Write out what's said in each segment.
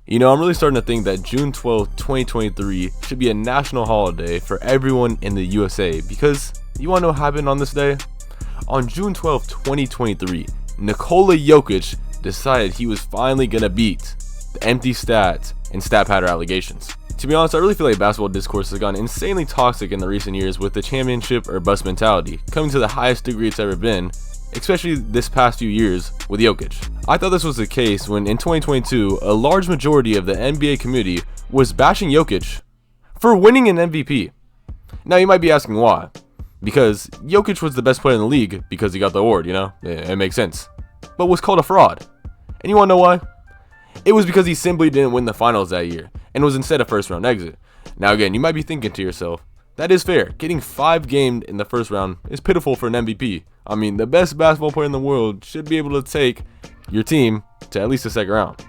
You know, I'm really starting to think that June 12th, 2023 should be a national holiday for everyone in the USA because you want to know what happened on this day? On June 12th, 2023, Nikola Jokic decided he was finally going to beat the empty stats and stat pattern allegations. To be honest, I really feel like basketball discourse has gone insanely toxic in the recent years with the championship or bust mentality coming to the highest degree it's ever been, especially this past few years with Jokic. I thought this was the case when in 2022, a large majority of the NBA community was bashing Jokic for winning an MVP. Now you might be asking why. Because Jokic was the best player in the league because he got the award, you know? It makes sense. But was called a fraud. And you wanna know why? It was because he simply didn't win the finals that year and was instead a first round exit. Now again, you might be thinking to yourself, that is fair. Getting 5 gamed in the first round is pitiful for an MVP. I mean, the best basketball player in the world should be able to take your team to at least the second round.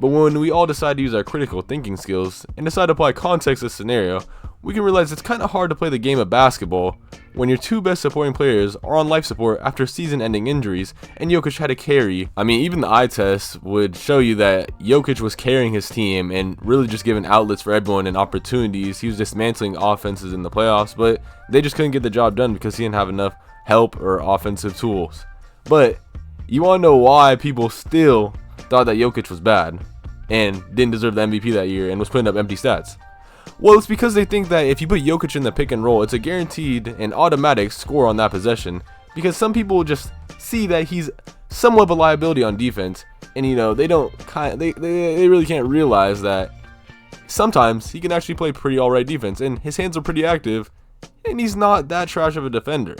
But when we all decide to use our critical thinking skills and decide to apply context to the scenario, we can realize it's kind of hard to play the game of basketball when your 2 best supporting players are on life support after season-ending injuries and Jokic had to carry. I mean, even the eye test would show you that Jokic was carrying his team and really just giving outlets for everyone and opportunities. He was dismantling offenses in the playoffs, but they just couldn't get the job done because he didn't have enough help or offensive tools. But you want to know why people still thought that Jokic was bad and didn't deserve the MVP that year and was putting up empty stats? Well, it's because they think that if you put Jokic in the pick and roll, it's a guaranteed and automatic score on that possession, because some people just see that he's somewhat of a liability on defense, and you know, they really can't realize that sometimes he can actually play pretty alright defense and his hands are pretty active and he's not that trash of a defender.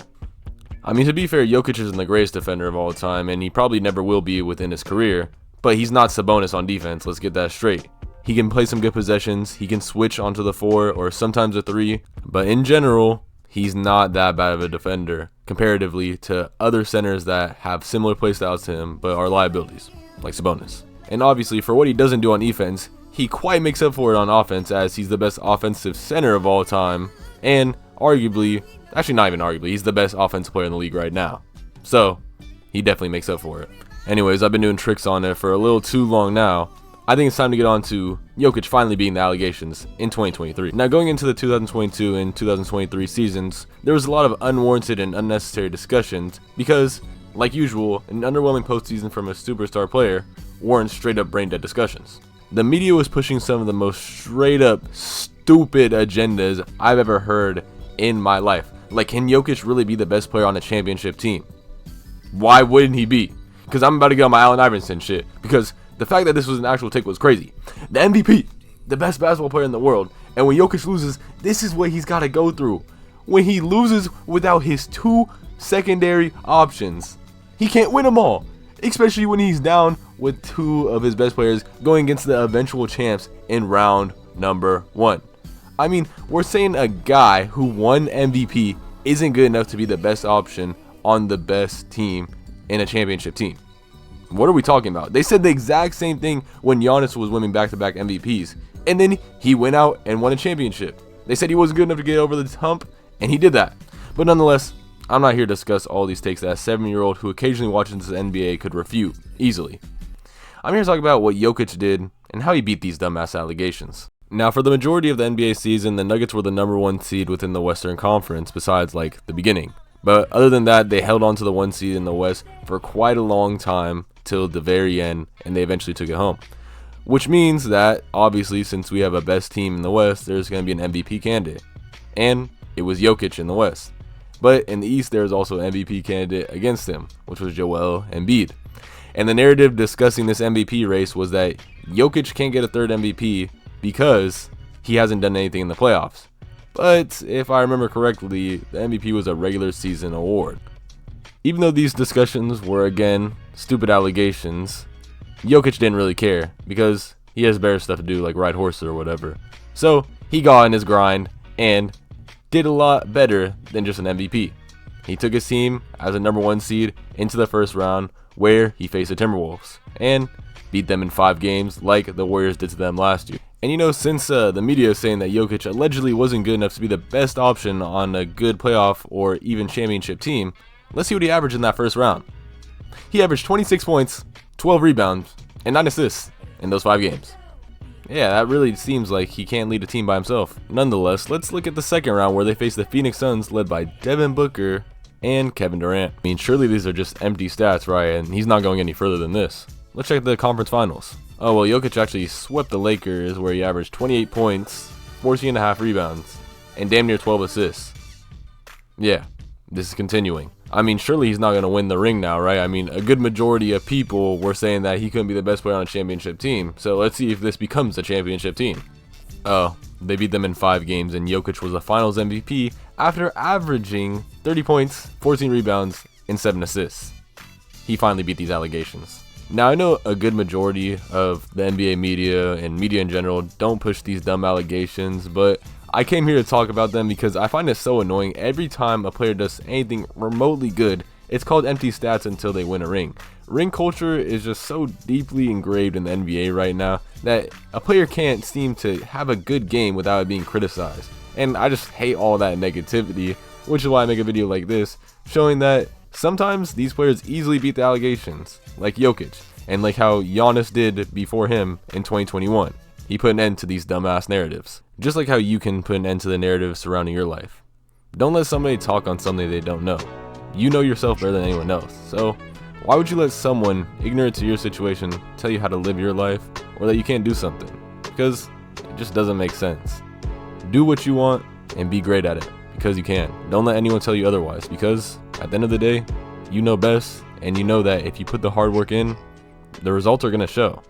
I mean, to be fair, Jokic isn't the greatest defender of all time and he probably never will be within his career, but he's not Sabonis on defense, let's get that straight. He can play some good possessions, he can switch onto the 4 or sometimes a 3, but in general, he's not that bad of a defender comparatively to other centers that have similar playstyles to him but are liabilities, like Sabonis. And obviously, for what he doesn't do on defense, he quite makes up for it on offense as he's the best offensive center of all time and arguably, actually not even arguably, he's the best offensive player in the league right now. So, he definitely makes up for it. Anyways, I've been doing tricks on it for a little too long now. I think it's time to get on to Jokic finally beating the allegations in 2023. Now, going into the 2022 and 2023 seasons, there was a lot of unwarranted and unnecessary discussions because, like usual, an underwhelming postseason from a superstar player warrants straight-up brain-dead discussions. The media was pushing some of the most straight-up stupid agendas I've ever heard in my life. Like, can Jokic really be the best player on a championship team? Why wouldn't he be? Because I'm about to get on my Allen Iverson shit. Because the fact that this was an actual take was crazy. The MVP, the best basketball player in the world, and when Jokic loses, this is what he's got to go through. When he loses without his 2 secondary options, he can't win them all, especially when he's down with 2 of his best players going against the eventual champs in round number 1. I mean, we're saying a guy who won MVP isn't good enough to be the best option on the best team in a championship team. What are we talking about? They said the exact same thing when Giannis was winning back-to-back MVPs, and then he went out and won a championship. They said he wasn't good enough to get over the hump, and he did that. But nonetheless, I'm not here to discuss all these takes that a 7-year-old who occasionally watches the NBA could refute easily. I'm here to talk about what Jokic did and how he beat these dumbass allegations. Now, for the majority of the NBA season, the Nuggets were the number 1 seed within the Western Conference, besides, like, the beginning. But other than that, they held on to the 1 seed in the West for quite a long time till the very end, and they eventually took it home. Which means that, obviously, since we have a best team in the West, there's going to be an MVP candidate. And it was Jokic in the West. But in the East, there's also an MVP candidate against him, which was Joel Embiid. And the narrative discussing this MVP race was that Jokic can't get a 3rd MVP because he hasn't done anything in the playoffs. But if I remember correctly, the MVP was a regular season award. Even though these discussions were, again, stupid allegations, Jokic didn't really care because he has better stuff to do, like ride horses or whatever. So he got in his grind and did a lot better than just an MVP. He took his team as a number 1 seed into the first round where he faced the Timberwolves and beat them in 5 games like the Warriors did to them last year. And you know, since the media is saying that Jokic allegedly wasn't good enough to be the best option on a good playoff or even championship team, let's see what he averaged in that first round. He averaged 26 points, 12 rebounds, and 9 assists in those 5 games. Yeah, that really seems like he can't lead a team by himself. Nonetheless, let's look at the second round where they face the Phoenix Suns led by Devin Booker and Kevin Durant. I mean, surely these are just empty stats, right? And he's not going any further than this. Let's check the conference finals. Oh, well, Jokic actually swept the Lakers where he averaged 28 points, 14.5 rebounds, and damn near 12 assists. Yeah, this is continuing. I mean, surely he's not going to win the ring now, right? I mean, a good majority of people were saying that he couldn't be the best player on a championship team. So let's see if this becomes a championship team. Oh, they beat them in 5 games, and Jokic was the finals MVP after averaging 30 points, 14 rebounds, and 7 assists. He finally beat these allegations. Now, I know a good majority of the NBA media and media in general don't push these dumb allegations, but I came here to talk about them because I find it so annoying. Every time a player does anything remotely good, it's called empty stats until they win a ring. Ring culture is just so deeply engraved in the NBA right now that a player can't seem to have a good game without it being criticized. And I just hate all that negativity, which is why I make a video like this, showing that sometimes these players easily beat the allegations, like Jokic, and like how Giannis did before him in 2021. He put an end to these dumbass narratives. Just like how you can put an end to the narrative surrounding your life. Don't let somebody talk on something they don't know. You know yourself better than anyone else. So why would you let someone ignorant to your situation tell you how to live your life or that you can't do something? Because it just doesn't make sense. Do what you want and be great at it because you can. Don't let anyone tell you otherwise, because at the end of the day, you know best, and you know that if you put the hard work in, the results are going to show.